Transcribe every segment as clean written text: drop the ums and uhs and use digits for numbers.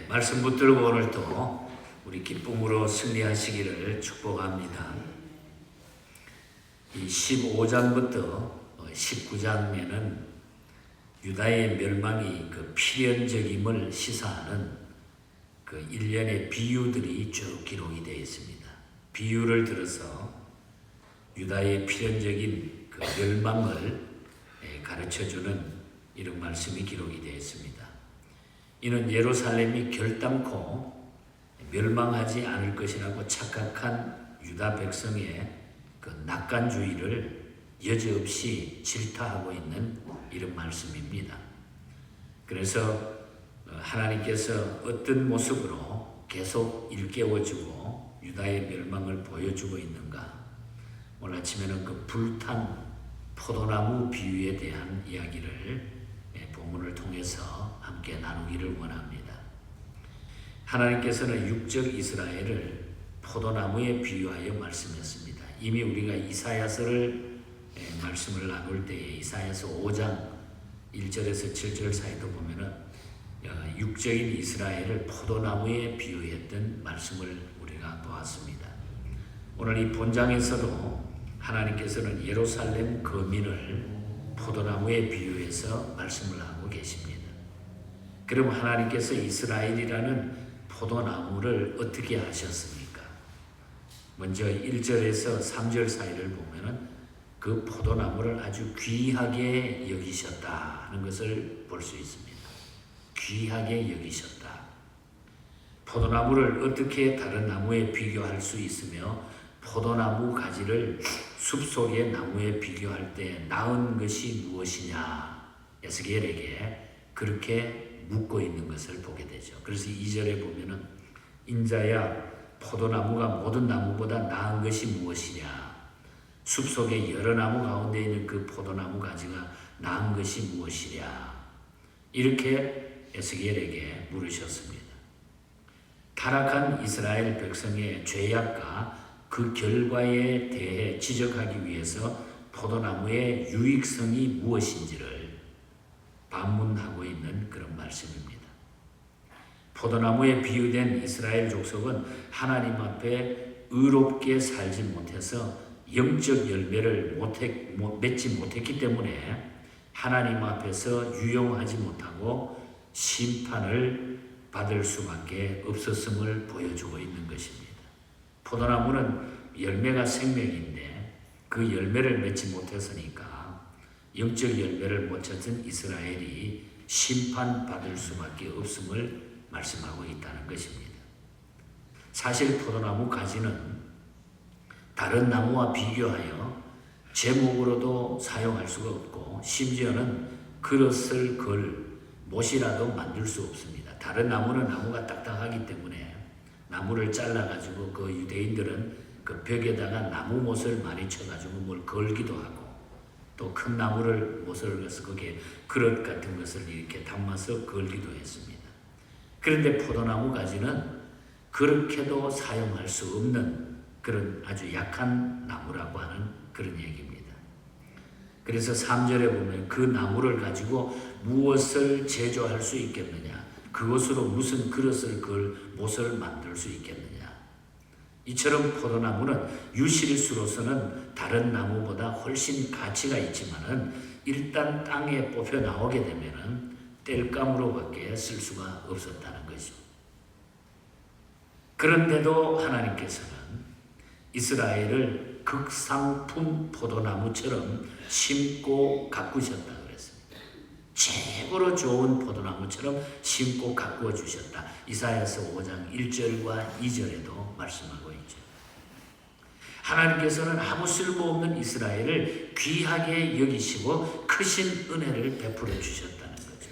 말씀 붙들고 오늘 또 우리 기쁨으로 승리하시기를 축복합니다. 이 15장부터 19장에는 유다의 멸망이 그 필연적임을 시사하는 그 일련의 비유들이 쭉 기록이 되어 있습니다. 비유를 들어서 유다의 필연적인 그 멸망을 가르쳐주는 이런 말씀이 기록이 되어 있습니다. 이는 예루살렘이 결단코 멸망하지 않을 것이라고 착각한 유다 백성의 그 낙관주의를 여지없이 질타하고 있는 이런 말씀입니다. 그래서 하나님께서 어떤 모습으로 계속 일깨워주고 유다의 멸망을 보여주고 있는가? 오늘 아침에는 그 불탄 포도나무 비유에 대한 이야기를 본문을 통해서 함께 나누기를 원합니다. 하나님께서는 육적 이스라엘을 포도나무에 비유하여 말씀했습니다. 이미 우리가 이사야서를 말씀을 나눌 때에 이사야서 5장 1절에서 7절 사이도 보면은 육적인 이스라엘을 포도나무에 비유했던 말씀을 우리가 보았습니다. 오늘 이 본장에서도 하나님께서는 예루살렘 거민을 포도나무에 비유해서 말씀을 하고 계십니다. 그럼 하나님께서 이스라엘이라는 포도나무를 어떻게 하셨습니까? 먼저 1절에서 3절 사이를 보면은 그 포도나무를 아주 귀하게 여기셨다 하는 것을 볼 수 있습니다. 귀하게 여기셨다. 포도나무를 어떻게 다른 나무에 비교할 수 있으며 포도나무 가지를 숲속의 나무에 비교할 때 나은 것이 무엇이냐 에스겔에게 그렇게 묻고 있는 것을 보게 되죠. 그래서 2절에 보면은 인자야 포도나무가 모든 나무보다 나은 것이 무엇이냐 숲속의 여러 나무 가운데 있는 그 포도나무 가지가 나은 것이 무엇이냐 이렇게 에스겔에게 물으셨습니다. 타락한 이스라엘 백성의 죄악과 그 결과에 대해 지적하기 위해서 포도나무의 유익성이 무엇인지를 반문하고 있는 그런 말씀입니다. 포도나무에 비유된 이스라엘 족속은 하나님 앞에 의롭게 살지 못해서 영적 열매를 맺지 못했기 때문에 하나님 앞에서 유용하지 못하고 심판을 받을 수밖에 없었음을 보여주고 있는 것입니다. 포도나무는 열매가 생명인데 그 열매를 맺지 못했으니까 영적 열매를 못 찾은 이스라엘이 심판받을 수밖에 없음을 말씀하고 있다는 것입니다. 사실 포도나무 가지는 다른 나무와 비교하여 제목으로도 사용할 수가 없고 심지어는 그릇을 걸 못이라도 만들 수 없습니다. 다른 나무는 나무가 딱딱하기 때문에 나무를 잘라가지고 그 유대인들은 그 벽에다가 나무 못을 많이 쳐가지고 뭘 걸기도 하고 또 큰 나무를 못을 걸어서 거기에 그릇 같은 것을 이렇게 담아서 걸기도 했습니다. 그런데 포도나무 가지는 그렇게도 사용할 수 없는 그런 아주 약한 나무라고 하는 그런 얘기입니다. 그래서 3절에 보면 그 나무를 가지고 무엇을 제조할 수 있겠느냐 그것으로 무슨 그릇을 걸 못을 만들 수 있겠느냐. 이처럼 포도나무는 유실수로서는 다른 나무보다 훨씬 가치가 있지만은 일단 땅에 뽑혀 나오게 되면은 땔감으로밖에 쓸 수가 없었다는 거죠. 그런데도 하나님께서는 이스라엘을 극상품 포도나무처럼 심고 가꾸셨다. 최고로 좋은 포도나무처럼 심고 가꾸어 주셨다. 이사야서 5장 1절과 2절에도 말씀하고 있죠. 하나님께서는 아무 쓸모없는 이스라엘을 귀하게 여기시고 크신 은혜를 베풀어 주셨다는 거죠.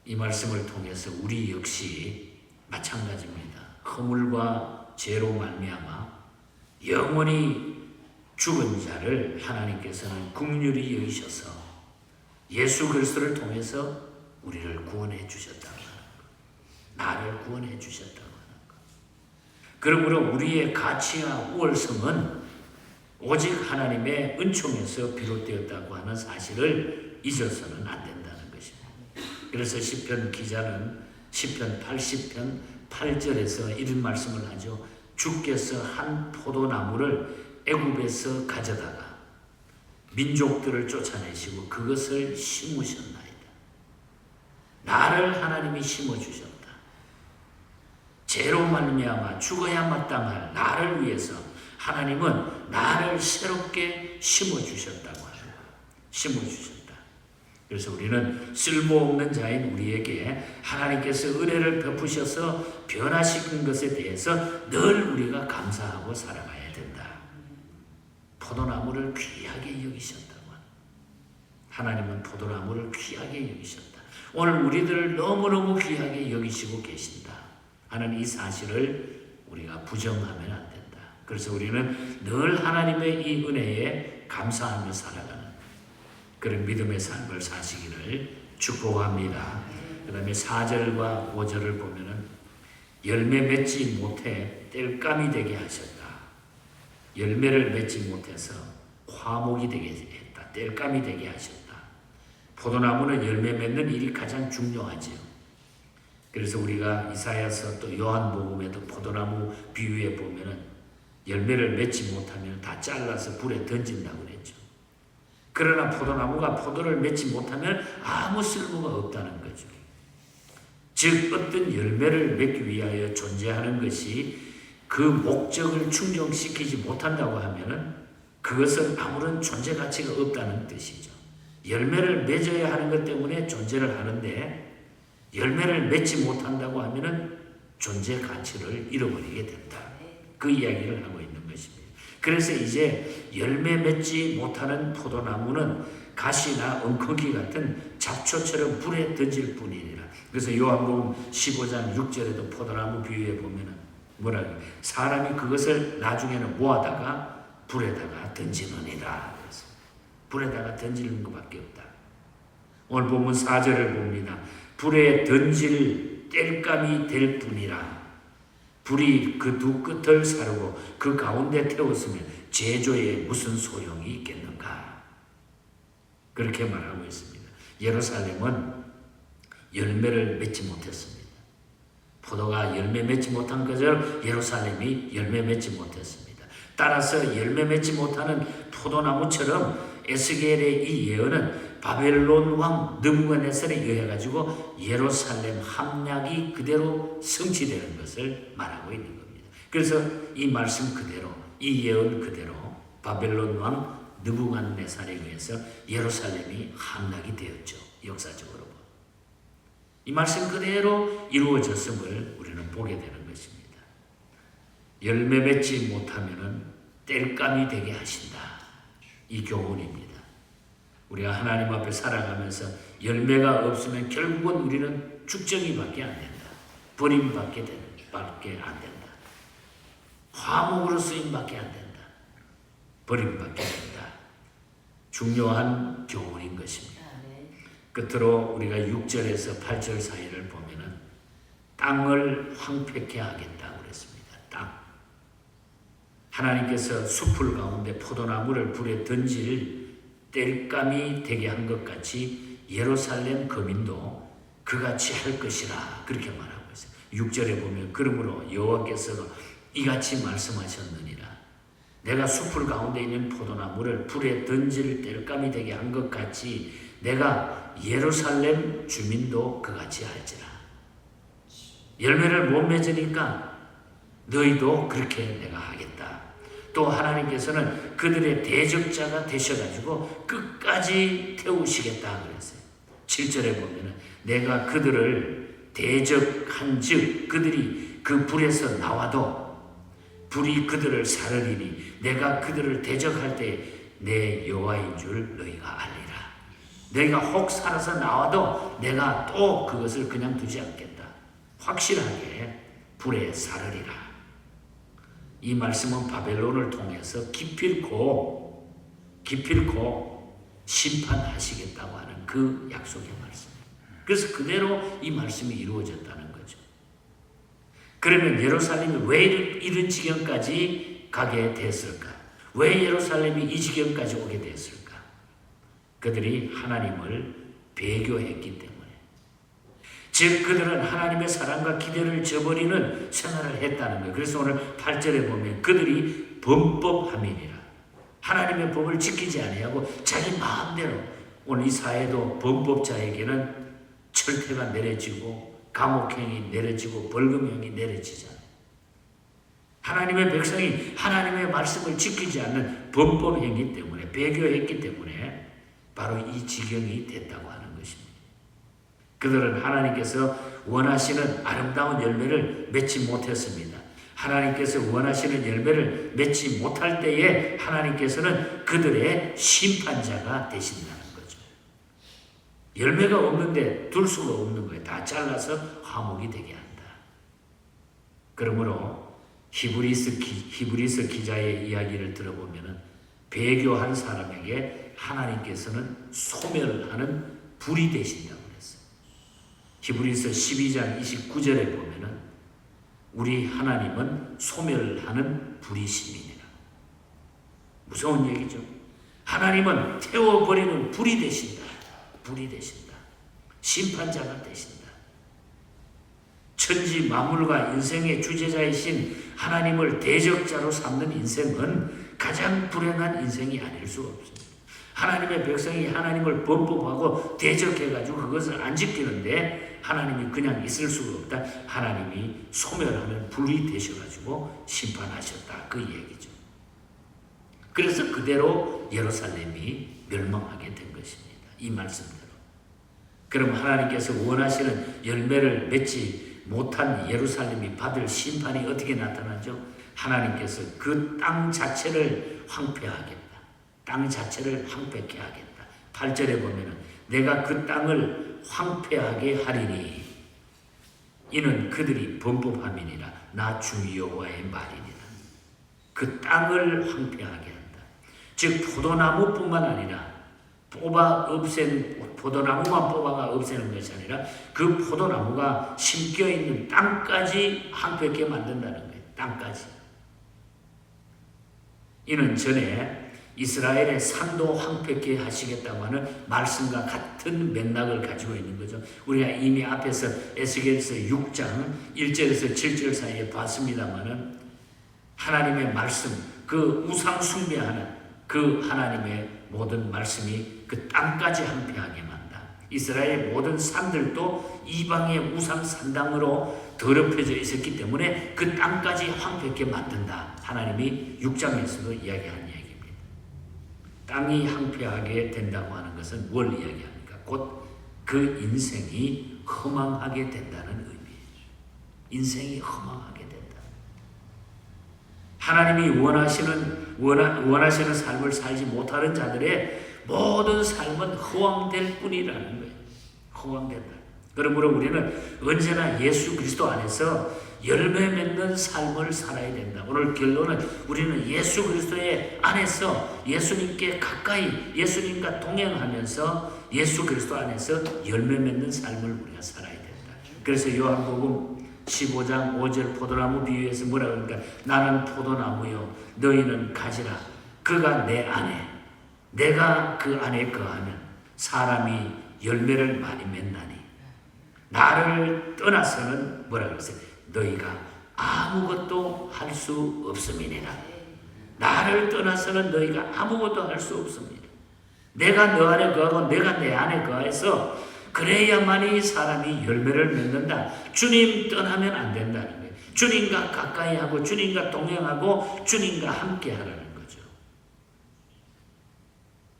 이 말씀을 통해서 우리 역시 마찬가지입니다. 허물과 죄로 말미암아 영원히 죽은 자를 하나님께서는 긍휼히 여기셔서 예수 그리스도를 통해서 우리를 구원해 주셨다고 하는 것. 나를 구원해 주셨다고 하는 것. 그러므로 우리의 가치와 우월성은 오직 하나님의 은총에서 비롯되었다고 하는 사실을 잊어서는 안 된다는 것입니다. 그래서 시편 기자는 시편 80편 8절에서 이런 말씀을 하죠. 주께서 한 포도나무를 애굽에서 가져다가 민족들을 쫓아내시고 그것을 심으셨나이다. 나를 하나님이 심어주셨다. 죄로 말미암아 죽어야 마땅할 나를 위해서 하나님은 나를 새롭게 심어주셨다고 합니다. 심어주셨다. 그래서 우리는 쓸모없는 자인 우리에게 하나님께서 은혜를 베푸셔서 변화시킨 것에 대해서 늘 우리가 감사하고 살아가야 된다. 포도나무를 귀하게 여기셨다고. 하나님은 포도나무를 귀하게 여기셨다. 오늘 우리들을 너무너무 귀하게 여기시고 계신다 하는 이 사실을 우리가 부정하면 안 된다. 그래서 우리는 늘 하나님의 이 은혜에 감사하며 살아가는 그런 믿음의 삶을 사시기를 축복합니다. 그 다음에 4절과 5절을 보면은 열매 맺지 못해 땔감이 되게 하셨다. 열매를 맺지 못해서 화목이 되게 했다. 땔감이 되게 하셨다. 포도나무는 열매 맺는 일이 가장 중요하지요. 그래서 우리가 이사야서 또 요한복음에도 포도나무 비유에 보면은 열매를 맺지 못하면 다 잘라서 불에 던진다고 그랬죠. 그러나 포도나무가 포도를 맺지 못하면 아무 쓸모가 없다는 거죠. 즉 어떤 열매를 맺기 위하여 존재하는 것이 그 목적을 충족시키지 못한다고 하면은 그것은 아무런 존재 가치가 없다는 뜻이죠. 열매를 맺어야 하는 것 때문에 존재를 하는데 열매를 맺지 못한다고 하면은 존재 가치를 잃어버리게 된다. 그 이야기를 하고 있는 것입니다. 그래서 이제 열매 맺지 못하는 포도나무는 가시나 엉겅퀴 같은 잡초처럼 불에 던질 뿐이니라. 그래서 요한복음 15장 6절에도 포도나무 비유에 보면은 뭐라고 사람이 그것을 나중에는 모아다가 불에다가 던지느니라. 불에다가 던지는 것밖에 없다. 오늘 본문 4절을 봅니다. 불에 던질 땔감이 될 뿐이라. 불이 그 두 끝을 사르고 그 가운데 태웠으면 제조에 무슨 소용이 있겠는가. 그렇게 말하고 있습니다. 예루살렘은 열매를 맺지 못했습니다. 포도가 열매 맺지 못한 것처럼 예루살렘이 열매 맺지 못했습니다. 따라서 열매 맺지 못하는 포도나무처럼 에스겔의 이 예언은 바벨론 왕 느부갓네살에 의해 가지고 예루살렘 함락이 그대로 성취되는 것을 말하고 있는 겁니다. 그래서 이 말씀 그대로, 이 예언 그대로 바벨론 왕 느부갓네살에 의해서 예루살렘이 함락이 되었죠. 역사적으로. 이 말씀 그대로 이루어졌음을 우리는 보게 되는 것입니다. 열매 맺지 못하면은 땔감이 되게 하신다. 이 교훈입니다. 우리가 하나님 앞에 살아가면서 열매가 없으면 결국은 우리는 죽정이밖에 안 된다. 버림밖에 안 된다. 화목으로 쓰임밖에 안 된다. 버림밖에 안 된다. 중요한 교훈인 것입니다. 끝으로 우리가 6절에서 8절 사이를 보면은 땅을 황폐케 하겠다고 그랬습니다. 땅. 하나님께서 숲을 가운데 포도나무를 불에 던질 땔감이 되게 한 것 같이 예루살렘 거민도 그같이 할 것이라 그렇게 말하고 있어요. 6절에 보면 그러므로 여호와께서 이같이 말씀하셨느니라. 내가 숲을 가운데 있는 포도나무를 불에 던질 땔감이 되게 한 것 같이 내가 예루살렘 주민도 그같이 할지라. 열매를 못 맺으니까 너희도 그렇게 내가 하겠다. 또 하나님께서는 그들의 대적자가 되셔가지고 끝까지 태우시겠다 그랬어요. 7절에 보면은 내가 그들을 대적한 즉 그들이 그 불에서 나와도 불이 그들을 사르리니 내가 그들을 대적할 때 내 여호와인 줄 너희가 알리라. 너희가 혹 살아서 나와도 내가 또 그것을 그냥 두지 않겠다. 확실하게 불에 사르리라. 이 말씀은 바벨론을 통해서 기필코 심판하시겠다고 하는 그 약속의 말씀. 그래서 그대로 이 말씀이 이루어졌다는 거죠. 그러면 예루살렘이 왜 이런 지경까지 가게 됐을까? 왜 예루살렘이 이 지경까지 오게 됐을까? 그들이 하나님을 배교했기 때문에, 즉 그들은 하나님의 사랑과 기대를 저버리는 생활을 했다는 거예요. 그래서 오늘 8절에 보면 그들이 범법함이니라. 하나님의 법을 지키지 아니하고 자기 마음대로, 오늘 이 사회도 범법자에게는 철퇴가 내려지고 감옥형이 내려지고 벌금형이 내려지잖아요. 하나님의 백성이 하나님의 말씀을 지키지 않는 범법행위 때문에, 배교했기 때문에 바로 이 지경이 됐다고 하는 것입니다. 그들은 하나님께서 원하시는 아름다운 열매를 맺지 못했습니다. 하나님께서 원하시는 열매를 맺지 못할 때에 하나님께서는 그들의 심판자가 되신다는 거죠. 열매가 없는데 둘 수가 없는 거예요. 다 잘라서 화목이 되게 한다. 그러므로 히브리서 기자의 이야기를 들어보면 배교한 사람에게 하나님께서는 소멸하는 불이 되신다고 그랬어요. 히브리서 12장 29절에 보면 우리 하나님은 소멸하는 불이심이니라. 무서운 얘기죠. 하나님은 태워버리는 불이 되신다. 불이 되신다. 심판자가 되신다. 천지 만물과 인생의 주재자이신 하나님을 대적자로 삼는 인생은 가장 불행한 인생이 아닐 수가 없습니다. 하나님의 백성이 하나님을 범법하고 대적해가지고 그것을 안 지키는데 하나님이 그냥 있을 수가 없다. 하나님이 소멸하는 불이 되셔가지고 심판하셨다. 그 얘기죠. 그래서 그대로 예루살렘이 멸망하게 된 것입니다. 이 말씀대로. 그럼 하나님께서 원하시는 열매를 맺지 못한 예루살렘이 받을 심판이 어떻게 나타나죠? 하나님께서 그 땅 자체를 황폐하겠다. 땅 자체를 황폐케 하겠다. 8절에 보면 내가 그 땅을 황폐하게 하리니 이는 그들이 범법함이니라. 나 주 여호와의 말이니라. 그 땅을 황폐하게 한다. 즉 포도나무뿐만 아니라 포도나무만 뽑아가 없애는 것이 아니라 그 포도나무가 심겨 있는 땅까지 황폐하게 만든다는 거예요. 땅까지. 이는 전에 이스라엘의 산도 황폐케 하시겠다고 하는 말씀과 같은 맥락을 가지고 있는 거죠. 우리가 이미 앞에서 에스겔서 6장 1절에서 7절 사이에 봤습니다마는 하나님의 말씀, 그 우상 숭배하는 그 하나님의 모든 말씀이 그 땅까지 황폐하게 만다. 이스라엘의 모든 산들도 이방의 우상 산당으로 더럽혀져 있었기 때문에 그 땅까지 황폐하게 만든다. 하나님이 6장에서도 이야기한 얘기입니다. 땅이 황폐하게 된다고 하는 것은 뭘 이야기합니까? 곧 그 인생이 허망하게 된다는 의미죠. 인생이 허망하게 된다. 하나님이 원하시는 삶을 살지 못하는 자들의 모든 삶은 허황될 뿐이라는 거예요. 허황된다. 그러므로 우리는 언제나 예수 그리스도 안에서 열매 맺는 삶을 살아야 된다. 오늘 결론은 우리는 예수 그리스도의 안에서 예수님께 가까이 예수님과 동행하면서 예수 그리스도 안에서 열매 맺는 삶을 우리가 살아야 된다. 그래서 요한복음 15장 5절 포도나무 비유에서 뭐라 그러니까 나는 포도나무요 너희는 가지라. 그가 내 안에 내가 그 안에 거하면 사람이 열매를 많이 맺나니 나를 떠나서는 뭐라 그랬어요? 너희가 아무것도 할 수 없음이니라. 나를 떠나서는 너희가 아무것도 할 수 없습니다. 내가 너 안에 거하고 내가 내 안에 거해서 그래야만이 사람이 열매를 맺는다. 주님 떠나면 안 된다는 거예요. 주님과 가까이 하고 주님과 동행하고 주님과 함께 하라는 거죠.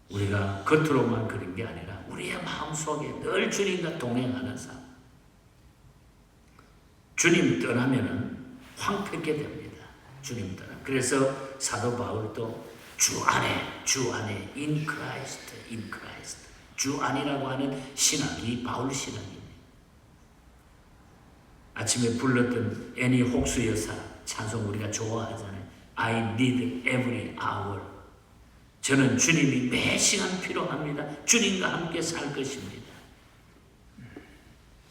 우리가 겉으로만 그런 게 아니라 우리의 마음속에 늘 주님과 동행하는 삶. 주님 떠나면은 황폐게 됩니다. 주님 떠나. 그래서 사도 바울도 주 안에 in Christ. 주 안이라고 하는 신학이 바울 신학입니다. 아침에 불렀던 애니 혹수 여사 찬송 우리가 좋아하잖아요. I need every hour. 저는 주님이 매 시간 필요합니다. 주님과 함께 살 것입니다.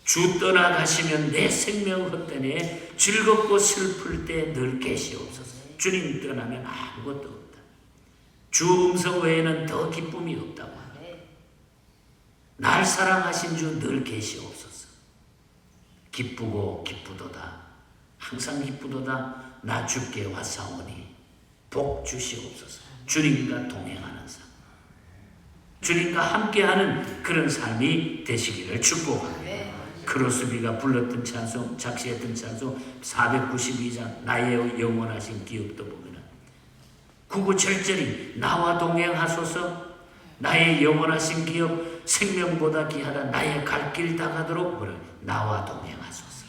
주 떠나가시면 내 생명 헛되네. 즐겁고 슬플 때 늘 계시옵소서. 주님 떠나면 아무것도 없다. 주 음성 외에는 더 기쁨이 없다고 합니다. 날 사랑하신 주 늘 계시옵소서. 기쁘고 기쁘도다. 항상 기쁘도다. 나 주께 왔사오니 복 주시옵소서. 주님과 동행하는 삶, 주님과 함께하는 그런 삶이 되시기를 축복합니다. 크로스비가 불렀던 찬송, 작시했던 찬송 492장 나의 영원하신 기업도 보면은 구구절절히 나와 동행하소서. 나의 영원하신 기업 생명보다 귀하다. 나의 갈 길 다가도록 뭐라 나와 동행하소서.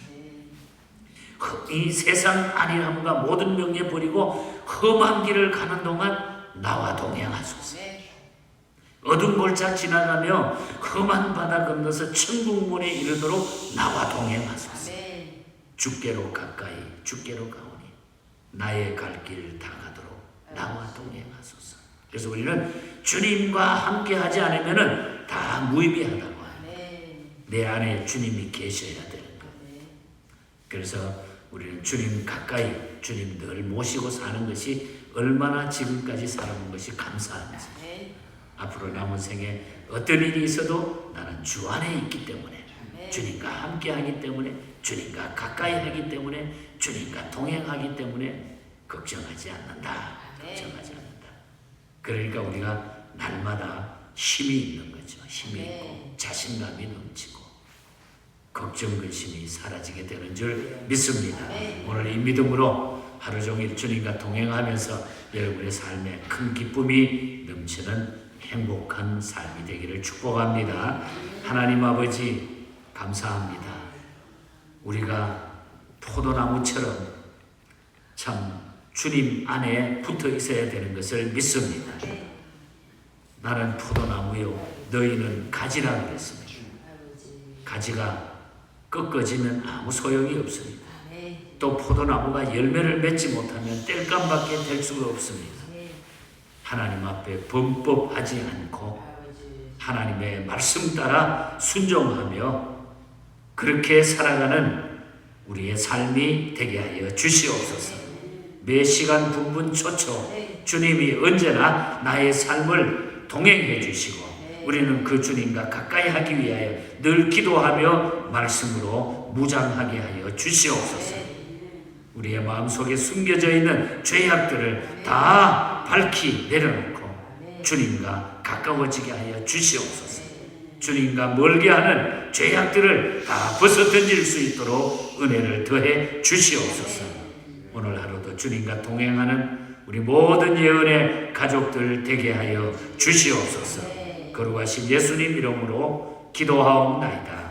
이 세상 안일함과 모든 명예 버리고 험한 길을 가는 동안 나와 동행하소서. 어두운 골짜 지나가며 험한 바다 건너서 천국문에 이르도록 나와 동행하소서. 주께로 가까이 주께로 가오니 나의 갈 길 다가도록 나와 동행하소서. 그래서 우리는 주님과 함께하지 않으면 다 무의미하다고 합니다. 내 안에 주님이 계셔야 되는 거예요. 그래서 우리는 주님 가까이, 주님 늘 모시고 사는 것이 얼마나 지금까지 살아온 것이 감사한지. 앞으로 남은 생에 어떤 일이 있어도 나는 주 안에 있기 때문에, 주님과 함께하기 때문에, 주님과 가까이 하기 때문에, 주님과 동행하기 때문에 걱정하지 않는다. 걱정하지 않는다. 그러니까 우리가 날마다 힘이 있는 거죠. 힘이 있고 자신감이 넘치고 걱정 근심이 사라지게 되는 줄 믿습니다. 오늘 이 믿음으로 하루 종일 주님과 동행하면서 여러분의 삶에 큰 기쁨이 넘치는 행복한 삶이 되기를 축복합니다. 하나님 아버지 감사합니다. 우리가 포도나무처럼 참 주님 안에 붙어 있어야 되는 것을 믿습니다. 나는 포도나무요 너희는 가지라 그랬습니다. 가지가 꺾어지면 아무 소용이 없습니다. 또 포도나무가 열매를 맺지 못하면 땔감밖에 될 수가 없습니다. 하나님 앞에 범법하지 않고 하나님의 말씀 따라 순종하며 그렇게 살아가는 우리의 삶이 되게 하여 주시옵소서. 매 시간 분분 초초 주님이 언제나 나의 삶을 동행해 주시고 우리는 그 주님과 가까이 하기 위하여 늘 기도하며 말씀으로 무장하게 하여 주시옵소서. 우리의 마음속에 숨겨져 있는 죄악들을 다 밝히 내려놓고 주님과 가까워지게 하여 주시옵소서. 주님과 멀게 하는 죄악들을 다 벗어던질 수 있도록 은혜를 더해 주시옵소서. 오늘 하루도 주님과 동행하는 우리 모든 예언의 가족들 되게 하여 주시옵소서. 거룩하신 예수님 이름으로 기도하옵나이다.